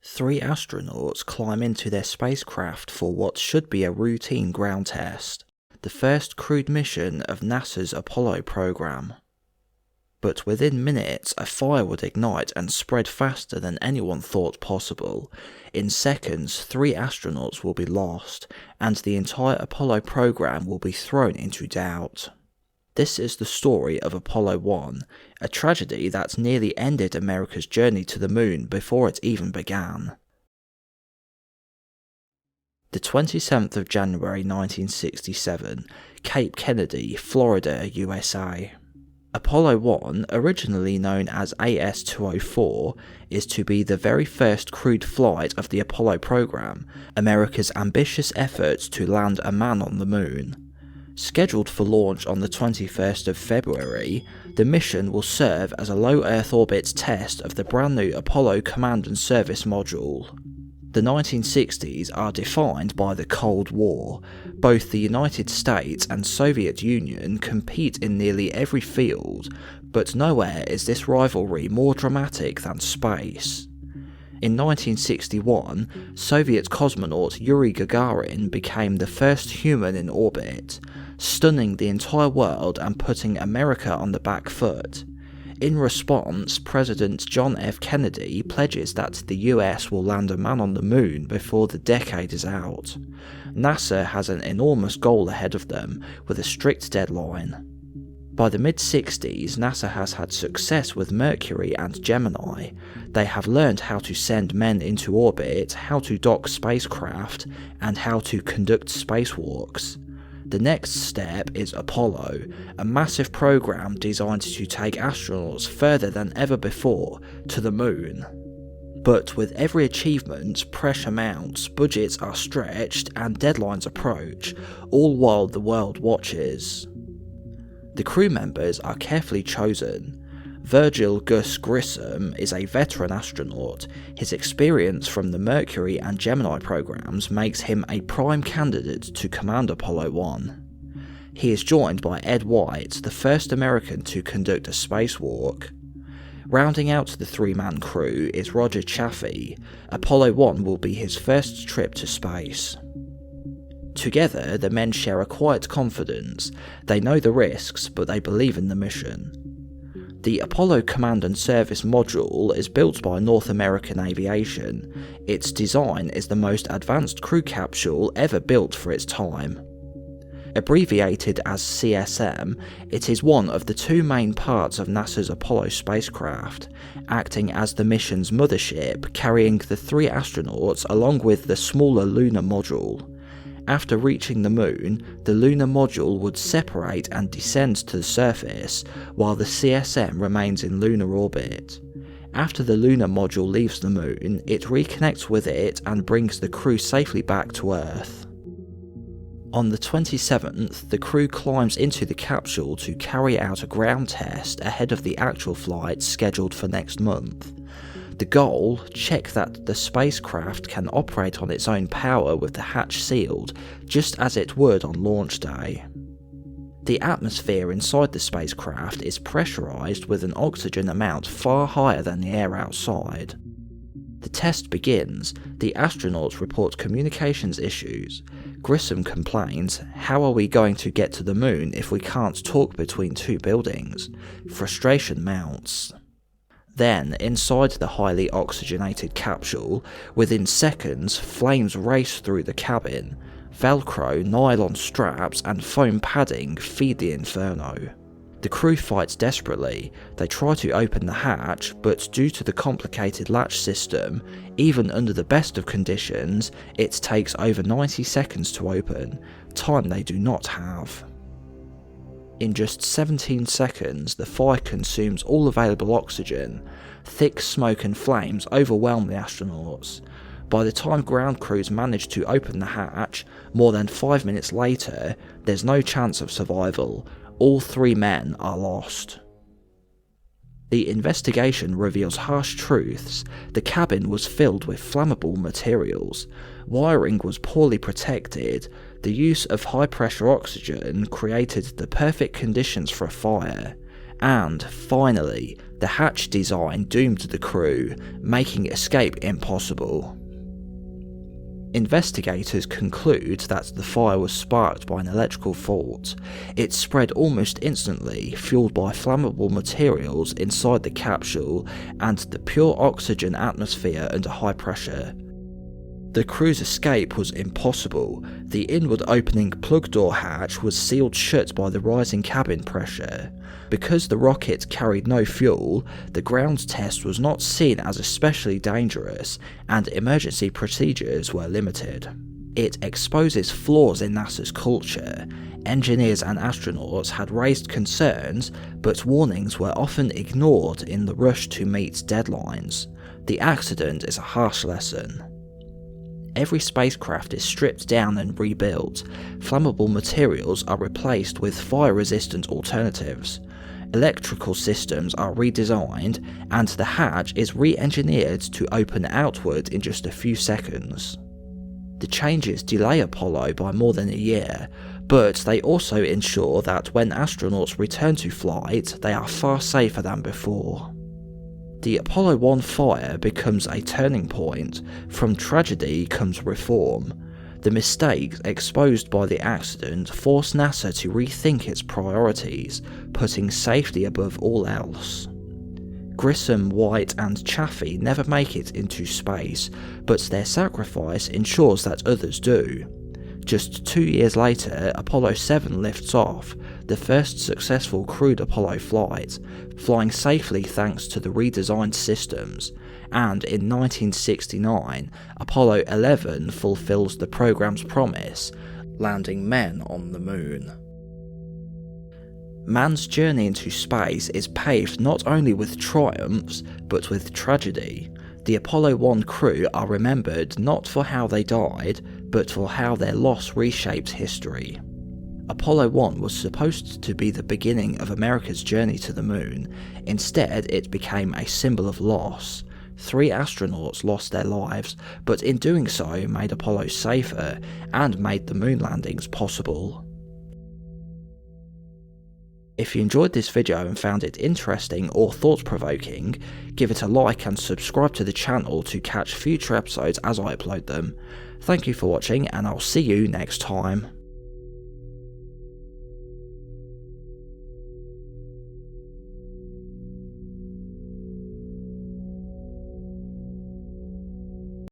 Three astronauts climb into their spacecraft for what should be a routine ground test, the first crewed mission of NASA's Apollo program. But within minutes, a fire would ignite and spread faster than anyone thought possible. In seconds, three astronauts will be lost, and the entire Apollo program will be thrown into doubt. This is the story of Apollo 1, a tragedy that nearly ended America's journey to the moon before it even began. The 27th of January 1967, Cape Kennedy, Florida, USA. Apollo 1, originally known as AS-204, is to be the very first crewed flight of the Apollo program, America's ambitious effort to land a man on the moon. Scheduled for launch on the 21st of February, the mission will serve as a low Earth orbit test of the brand new Apollo Command and Service Module. The 1960s are defined by the Cold War. Both the United States and Soviet Union compete in nearly every field, but nowhere is this rivalry more dramatic than space. In 1961, Soviet cosmonaut Yuri Gagarin became the first human in orbit, stunning the entire world and putting America on the back foot. In response, President John F. Kennedy pledges that the US will land a man on the moon before the decade is out. NASA has an enormous goal ahead of them, with a strict deadline. By the mid-60s, NASA has had success with Mercury and Gemini. They have learned how to send men into orbit, how to dock spacecraft, and how to conduct spacewalks. The next step is Apollo, a massive program designed to take astronauts further than ever before, to the moon. But with every achievement, pressure mounts, budgets are stretched, and deadlines approach, all while the world watches. The crew members are carefully chosen. Gus Grissom is a veteran astronaut. His experience from the Mercury and Gemini programs makes him a prime candidate to command Apollo 1. He is joined by Ed White, the first American to conduct a spacewalk. Rounding out the three-man crew is Roger Chaffee. Apollo 1 will be his first trip to space. Together, the men share a quiet confidence. They know the risks, but they believe in the mission. The Apollo Command and Service Module is built by North American Aviation. Its design is the most advanced crew capsule ever built for its time. Abbreviated as CSM, it is one of the two main parts of NASA's Apollo spacecraft, acting as the mission's mothership, carrying the three astronauts along with the smaller lunar module. After reaching the moon, the lunar module would separate and descend to the surface, while the CSM remains in lunar orbit. After the lunar module leaves the moon, it reconnects with it and brings the crew safely back to Earth. On the 27th, the crew climbs into the capsule to carry out a ground test ahead of the actual flight scheduled for next month. The goal, check that the spacecraft can operate on its own power with the hatch sealed, just as it would on launch day. The atmosphere inside the spacecraft is pressurized with an oxygen amount far higher than the air outside. The test begins. The astronauts report communications issues. Grissom complains, "How are we going to get to the moon if we can't talk between two buildings?" Frustration mounts. Then, inside the highly oxygenated capsule, within seconds, flames race through the cabin. Velcro, nylon straps, and foam padding feed the inferno. The crew fights desperately. They try to open the hatch, but due to the complicated latch system, even under the best of conditions, it takes over 90 seconds to open, time they do not have. In just 17 seconds, the fire consumes all available oxygen. Thick smoke and flames overwhelm the astronauts. By the time ground crews manage to open the hatch, more than 5 minutes later, there's no chance of survival. All three men are lost. The investigation reveals harsh truths. The cabin was filled with flammable materials. Wiring was poorly protected. The use of high-pressure oxygen created the perfect conditions for a fire. And, finally, The hatch design doomed the crew, making escape impossible. Investigators conclude that the fire was sparked by an electrical fault. It spread almost instantly, fueled by flammable materials inside the capsule and the pure oxygen atmosphere under high pressure. The crew's escape was impossible. The inward opening plug door hatch was sealed shut by the rising cabin pressure. Because the rocket carried no fuel, the ground test was not seen as especially dangerous, and emergency procedures were limited. It exposes flaws in NASA's culture. Engineers and astronauts had raised concerns, but warnings were often ignored in the rush to meet deadlines. The accident is a harsh lesson. Every spacecraft is stripped down and rebuilt. Flammable materials are replaced with fire-resistant alternatives. Electrical systems are redesigned, and the hatch is re-engineered to open outward in just a few seconds. The changes delay Apollo by more than a year, but they also ensure that when astronauts return to flight, they are far safer than before. The Apollo 1 fire becomes a turning point. From tragedy comes reform. The mistakes exposed by the accident force NASA to rethink its priorities, putting safety above all else. Grissom, White and Chaffee never make it into space, but their sacrifice ensures that others do. Just 2 years later, Apollo 7 lifts off, the first successful crewed Apollo flight, flying safely thanks to the redesigned systems, and in 1969, Apollo 11 fulfills the program's promise, landing men on the moon. Man's journey into space is paved not only with triumphs, but with tragedy. The Apollo 1 crew are remembered not for how they died, but for how their loss reshaped history. Apollo 1 was supposed to be the beginning of America's journey to the moon. Instead, it became a symbol of loss. 3 astronauts lost their lives, but in doing so made Apollo safer and made the moon landings possible. If you enjoyed this video and found it interesting or thought-provoking, give it a like and subscribe to the channel to catch future episodes as I upload them. Thank you for watching, and I'll see you next time.